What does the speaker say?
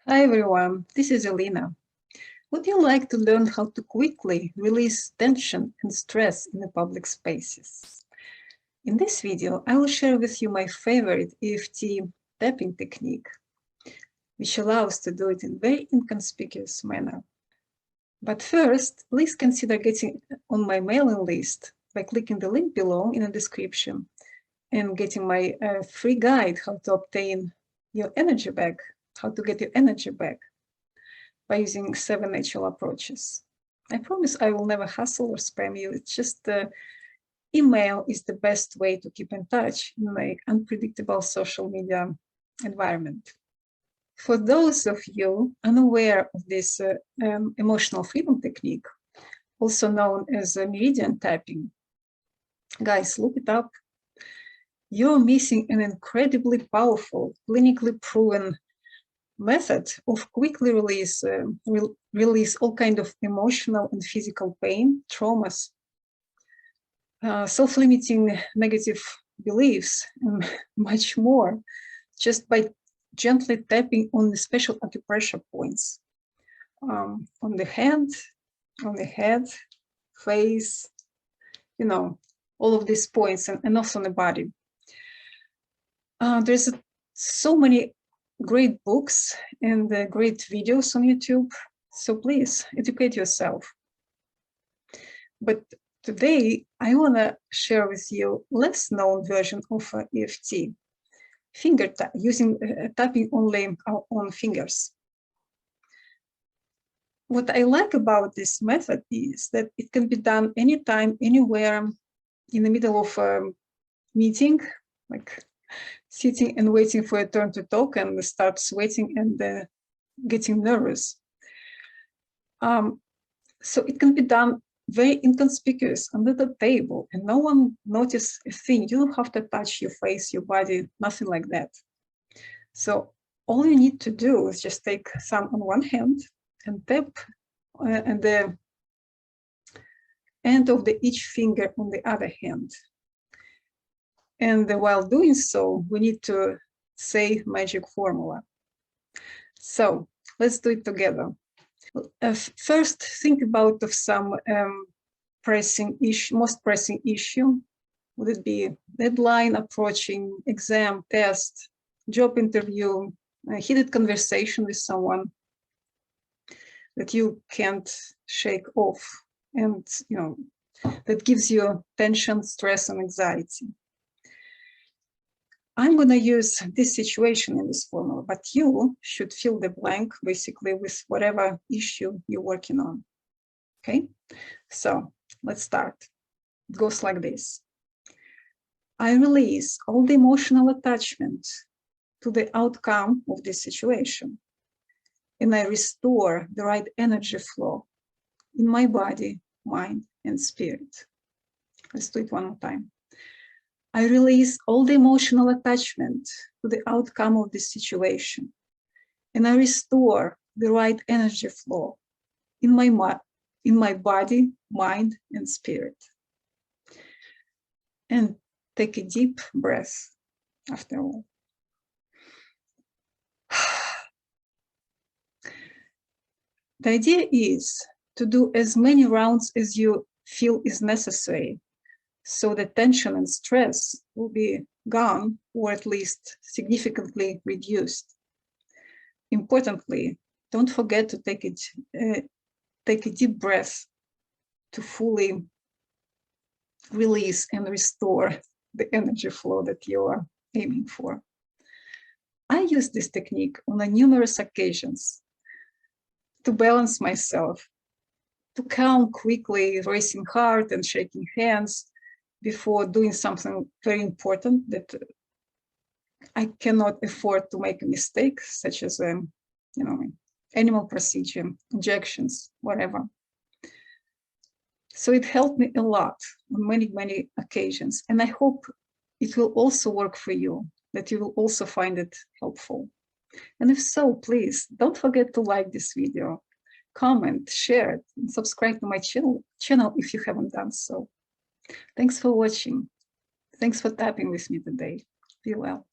Hi everyone, this is Alena. Would you like to learn how to quickly release tension and stress in the public spaces? In this video, I will share with you my favorite EFT tapping technique, which allows to do it in a very inconspicuous manner. But first, please consider getting on my mailing list by clicking the link below in the description and getting my free guide how to obtain your energy back, how to get your energy back by using 7 natural approaches. I promise I will never hustle or spam you. It's just email is the best way to keep in touch in my unpredictable social media environment. For those of you unaware of this emotional freedom technique, also known as meridian tapping, guys, look it up. You're missing an incredibly powerful, clinically proven method of quickly release all kind of emotional and physical pain, traumas, self-limiting negative beliefs, and much more, just by gently tapping on the special acupressure points on the hand, on the head, face, all of these points, and also on the body. There's so many great books and great videos on YouTube, so please educate yourself. But today I want to share with you less known version of EFT, finger tap, using tapping only on fingers. What I like about this method is that it can be done anytime, anywhere, in the middle of a meeting, like sitting and waiting for a turn to talk and start sweating and getting nervous. So it can be done very inconspicuous under the table and no one notices a thing. You don't have to touch your face, your body, nothing like that. So all you need to do is just take some on one hand and tap and the end of each finger on the other hand. And while doing so, we need to say magic formula. So let's do it together. First, think about some most pressing issue. Would it be deadline approaching, exam, test, job interview, a heated conversation with someone that you can't shake off, and that gives you tension, stress, and anxiety. I'm going to use this situation in this formula, but you should fill the blank basically with whatever issue you're working on. Okay, so let's start. It goes like this. I release all the emotional attachment to the outcome of this situation, and I restore the right energy flow in my body, mind, and spirit. Let's do it one more time. I release all the emotional attachment to the outcome of this situation, and I restore the right energy flow in my body, mind, and spirit. And take a deep breath after all. The idea is to do as many rounds as you feel is necessary, so the tension and stress will be gone or at least significantly reduced. Importantly, don't forget to take a deep breath to fully release and restore the energy flow that you are aiming for. I use this technique on numerous occasions to balance myself, to calm quickly, racing heart and shaking hands, before doing something very important that I cannot afford to make a mistake, such as animal procedure, injections, whatever. So it helped me a lot on many, many occasions. And I hope it will also work for you, that you will also find it helpful. And if so, please don't forget to like this video, comment, share it, and subscribe to my channel if you haven't done so. Thanks for watching. Thanks for tapping with me today. Be well.